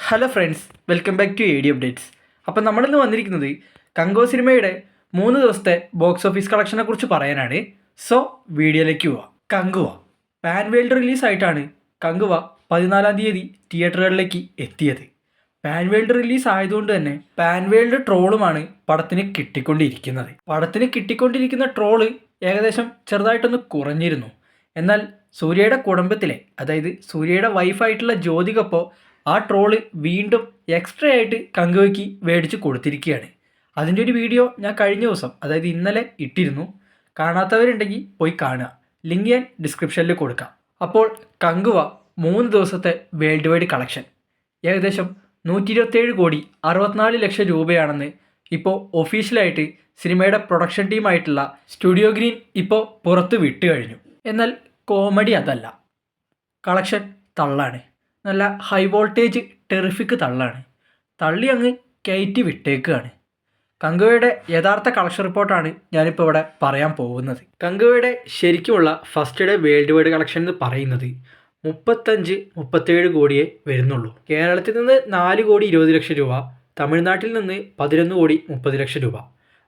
Hello friends, welcome back to A D updates. അപ്പം നമ്മളിന്ന് വന്നിരിക്കുന്നത് കങ്കുവ സിനിമയുടെ 3 ദിവസത്തെ ബോക്സ് ഓഫീസ് കളക്ഷനെ കുറിച്ച് പറയാനാണ്. സോ വീഡിയോയിലേക്ക് പോവാം. കങ്കുവ പാൻ വേൾഡ് റിലീസായിട്ടാണ് കങ്കുവ 14-ാം തീയതി തിയേറ്ററുകളിലേക്ക് എത്തിയത്. പാൻ വേൾഡ് റിലീസ് ആയതുകൊണ്ട് തന്നെ പാൻ വേൾഡ് ട്രോളുമാണ് പടത്തിന് കിട്ടിക്കൊണ്ടിരിക്കുന്ന ട്രോള് ഏകദേശം ചെറുതായിട്ടൊന്ന് കുറഞ്ഞിരുന്നു. എന്നാൽ സൂര്യയുടെ കുടുംബത്തിലെ, അതായത് സൂര്യയുടെ വൈഫായിട്ടുള്ള ജ്യോതികപ്പോൾ ആ ട്രോള് വീണ്ടും എക്സ്ട്രാ ആയിട്ട് കങ്കുവയ്ക്ക് മേടിച്ച് കൊടുത്തിരിക്കുകയാണ്. അതിൻ്റെ ഒരു വീഡിയോ ഞാൻ കഴിഞ്ഞ ദിവസം, അതായത് ഇന്നലെ ഇട്ടിരുന്നു. കാണാത്തവരുണ്ടെങ്കിൽ പോയി കാണുക. ലിങ്ക് ഞാൻ ഡിസ്ക്രിപ്ഷനിൽ കൊടുക്കാം. അപ്പോൾ കങ്കുവ 3 ദിവസത്തെ വേൾഡ് വൈഡ് കളക്ഷൻ ഏകദേശം 127,64 ലക്ഷം രൂപയാണെന്ന് ഇപ്പോൾ ഒഫീഷ്യലായിട്ട് സിനിമയുടെ പ്രൊഡക്ഷൻ ടീമായിട്ടുള്ള സ്റ്റുഡിയോ ഗ്രീൻ ഇപ്പോൾ പുറത്ത് വിട്ട് കഴിഞ്ഞു. എന്നാൽ കോമഡി അതല്ല, കളക്ഷൻ തള്ളാണ്. നല്ല ഹൈ വോൾട്ടേജ് ടെറിഫിക് തള്ളാണ്. തള്ളി അങ്ങ് കയറ്റി വിട്ടേക്കുകയാണ്. കങ്കുവയുടെ യഥാർത്ഥ കളക്ഷൻ റിപ്പോർട്ടാണ് ഞാനിപ്പോൾ ഇവിടെ പറയാൻ പോകുന്നത്. കങ്കുവയുടെ ശരിക്കുമുള്ള first day world wide collection എന്ന് പറയുന്നത് 35-37 കോടിയേ വരുന്നുള്ളൂ. കേരളത്തിൽ നിന്ന് 4,20 ലക്ഷം രൂപ, തമിഴ്നാട്ടിൽ നിന്ന് 11,30 ലക്ഷം രൂപ.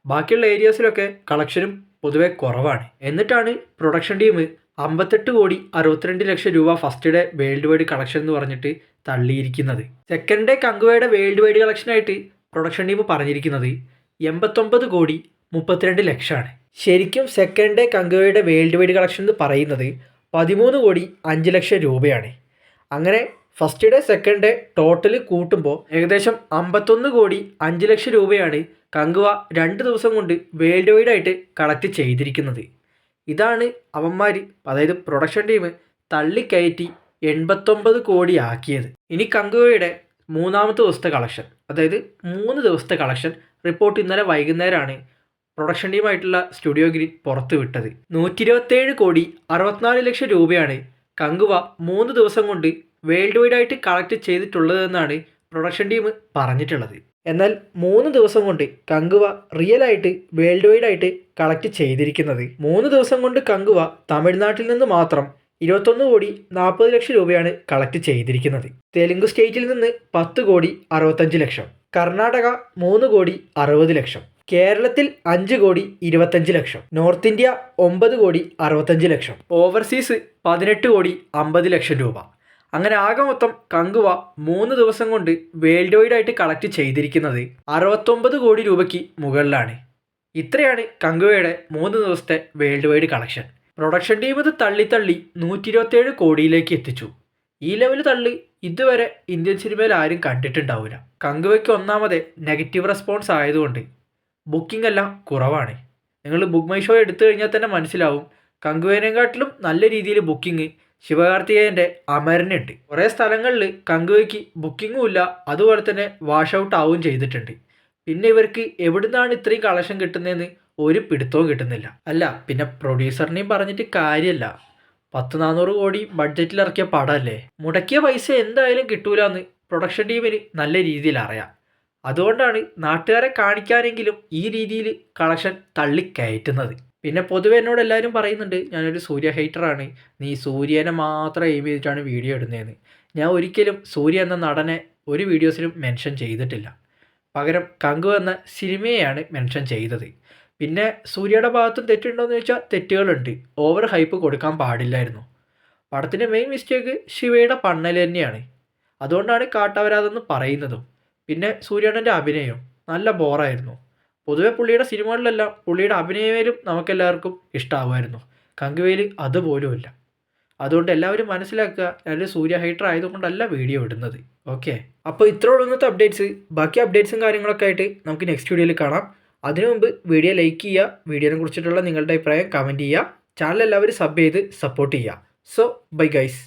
ബാക്കിയുള്ള ഏരിയാസിലൊക്കെ കളക്ഷനും പൊതുവെ കുറവാണ്. എന്നിട്ടാണ് പ്രൊഡക്ഷൻ ടീം 58,62 ലക്ഷം രൂപ first day world wide collection എന്ന് പറഞ്ഞിട്ട് തള്ളിയിരിക്കുന്നത്. സെക്കൻഡ് ഡേ കങ്കുവയുടെ വേൾഡ് വൈഡ് കളക്ഷനായിട്ട് പ്രൊഡക്ഷൻ ടീം പറഞ്ഞിരിക്കുന്നത് 89,32 ലക്ഷമാണ്. ശരിക്കും സെക്കൻഡ് ഡേ കങ്കുവയുടെ വേൾഡ് വൈഡ് കളക്ഷൻ എന്ന് പറയുന്നത് 13,05 ലക്ഷം രൂപയാണ്. അങ്ങനെ first day second day total കൂട്ടുമ്പോൾ ഏകദേശം 51,05 ലക്ഷം രൂപയാണ് കങ്കുവ 2 ദിവസം കൊണ്ട് വേൾഡ് വൈഡ് ആയിട്ട് കളക്ട് ചെയ്തിരിക്കുന്നത്. ഇതാണ് അവന്മാർ, അതായത് പ്രൊഡക്ഷൻ ടീം തള്ളിക്കയറ്റി 89 കോടി ആക്കിയത്. ഇനി കങ്കുവയുടെ 3-ാമത്തെ ദിവസത്തെ കളക്ഷൻ, അതായത് 3 ദിവസത്തെ കളക്ഷൻ റിപ്പോർട്ട് ഇന്നലെ വൈകുന്നേരമാണ് പ്രൊഡക്ഷൻ ടീമായിട്ടുള്ള സ്റ്റുഡിയോ ഗ്രീൻ പുറത്ത് വിട്ടത്. 127,64 ലക്ഷം രൂപയാണ് കങ്കുവ 3 ദിവസം കൊണ്ട് വേൾഡ് വൈഡ് ആയിട്ട് കളക്ട് ചെയ്തിട്ടുള്ളതെന്നാണ് പ്രൊഡക്ഷൻ ടീം പറഞ്ഞിട്ടുള്ളത്. എന്നാൽ 3 ദിവസം കൊണ്ട് കങ്കുവ റിയലായിട്ട് വേൾഡ് വൈഡ് ആയിട്ട് കളക്ട് ചെയ്തിരിക്കുന്നത്, 3 ദിവസം കൊണ്ട് കങ്കുവ തമിഴ്നാട്ടിൽ നിന്ന് മാത്രം 21,40 ലക്ഷം രൂപയാണ് കളക്ട് ചെയ്തിരിക്കുന്നത്. തെലുങ്ക് സ്റ്റേറ്റിൽ നിന്ന് 10,65 ലക്ഷം, കർണാടക 3,60 ലക്ഷം, കേരളത്തിൽ 5,25 ലക്ഷം, നോർത്ത് ഇന്ത്യ 9,65 ലക്ഷം, ഓവർസീസ് 18,50 ലക്ഷം രൂപ. അങ്ങനെ ആകെ മൊത്തം കങ്കുവ 3 ദിവസം കൊണ്ട് വേൾഡ് വൈഡ് ആയിട്ട് കളക്ട് ചെയ്തിരിക്കുന്നത് 69 കോടി രൂപയ്ക്ക് മുകളിലാണ്. ഇത്രയാണ് കങ്കുവയുടെ 3 ദിവസത്തെ world wide collection. Production team ഇത് തള്ളി 127 കോടിയിലേക്ക് എത്തിച്ചു. ഈ ലെവൽ തള്ളി ഇതുവരെ ഇന്ത്യൻ സിനിമയിൽ ആരും കണ്ടിട്ടുണ്ടാവില്ല. കങ്കുവയ്ക്ക് ഒന്നാമത് നെഗറ്റീവ് റെസ്പോൺസ് ആയതുകൊണ്ട് ബുക്കിംഗ് എല്ലാം കുറവാണ്. നിങ്ങൾ ബുക്ക് മൈ ഷോ എടുത്തു കഴിഞ്ഞാൽ തന്നെ മനസ്സിലാവും, കങ്കുവേനെക്കാട്ടിലും നല്ല രീതിയിൽ ബുക്കിംഗ് ശിവകാർത്തികേയൻ്റെ അമരനുണ്ട്. കുറേ സ്ഥലങ്ങളിൽ കങ്കുവയ്ക്ക് ബുക്കിങ്ങും ഇല്ല, അതുപോലെ തന്നെ വാഷ് ഔട്ട് ആവുകയും ചെയ്തിട്ടുണ്ട്. പിന്നെ ഇവർക്ക് എവിടുന്നാണ് ഇത്രയും കളക്ഷൻ കിട്ടുന്നതെന്ന് ഒരു പിടുത്തവും കിട്ടുന്നില്ല. അല്ല, പിന്നെ പ്രൊഡ്യൂസറിനെയും പറഞ്ഞിട്ട് കാര്യമല്ല. 100-400 കോടി ബഡ്ജറ്റിൽ ഇറക്കിയ പടമല്ലേ, മുടക്കിയ പൈസ എന്തായാലും കിട്ടൂല എന്ന് പ്രൊഡക്ഷൻ ടീമിന് നല്ല രീതിയിൽ അറിയാം. അതുകൊണ്ടാണ് നാട്ടുകാരെ കാണിക്കാനെങ്കിലും ഈ രീതിയിൽ കളക്ഷൻ തള്ളിക്കയറ്റുന്നത്. പിന്നെ പൊതുവെ എന്നോട് എല്ലാവരും പറയുന്നുണ്ട് ഞാനൊരു സൂര്യ ഹെയ്റ്ററാണ്, നീ സൂര്യനെ മാത്രം എയിം ചെയ്തിട്ടാണ് വീഡിയോ ഇടുന്നതെന്ന്. ഞാൻ ഒരിക്കലും സൂര്യ എന്ന നടനെ ഒരു വീഡിയോസിലും മെൻഷൻ ചെയ്തിട്ടില്ല. പകരം കങ്കുവ എന്ന സിനിമയെയാണ് മെൻഷൻ ചെയ്തത്. പിന്നെ സൂര്യയുടെ ഭാഗത്തും തെറ്റുണ്ടോയെന്ന് ചോദിച്ചാൽ തെറ്റുകളുണ്ട്. ഓവർ ഹൈപ്പ് കൊടുക്കാൻ പാടില്ലായിരുന്നു. പടത്തിൻ്റെ മെയിൻ മിസ്റ്റേക്ക് ശിവയുടെ പണ്ണൽ തന്നെയാണ്. അതുകൊണ്ടാണ് കാട്ടാവരാതെന്ന് പറയുന്നതും. പിന്നെ സൂര്യണ്ണൻ്റെ അഭിനയം നല്ല ബോറായിരുന്നു. പൊതുവെ പുള്ളിയുടെ സിനിമകളിലെല്ലാം പുള്ളിയുടെ അഭിനയയിലും നമുക്കെല്ലാവർക്കും ഇഷ്ടമാകുമായിരുന്നു. കങ്കുവയിൽ അതുപോലുമില്ല. അതുകൊണ്ട് എല്ലാവരും മനസ്സിലാക്കുക, ഞാനൊരു സൂര്യ ഹൈറ്റർ ആയതുകൊണ്ടല്ല വീഡിയോ ഇടുന്നത്. ഓക്കെ, അപ്പോൾ ഇത്രയുള്ള ഇന്നത്തെ അപ്ഡേറ്റ്സ്. ബാക്കി അപ്ഡേറ്റ്സും കാര്യങ്ങളൊക്കെ ആയിട്ട് നമുക്ക് നെക്സ്റ്റ് വീഡിയോയിൽ കാണാം. അതിനു മുമ്പ് വീഡിയോ ലൈക്ക് ചെയ്യുക, വീഡിയോനെ കുറിച്ചിട്ടുള്ള നിങ്ങളുടെ അഭിപ്രായം കമൻറ്റ് ചെയ്യുക, ചാനൽ എല്ലാവരും സബ് ചെയ്ത് സപ്പോർട്ട് ചെയ്യുക. So bye guys.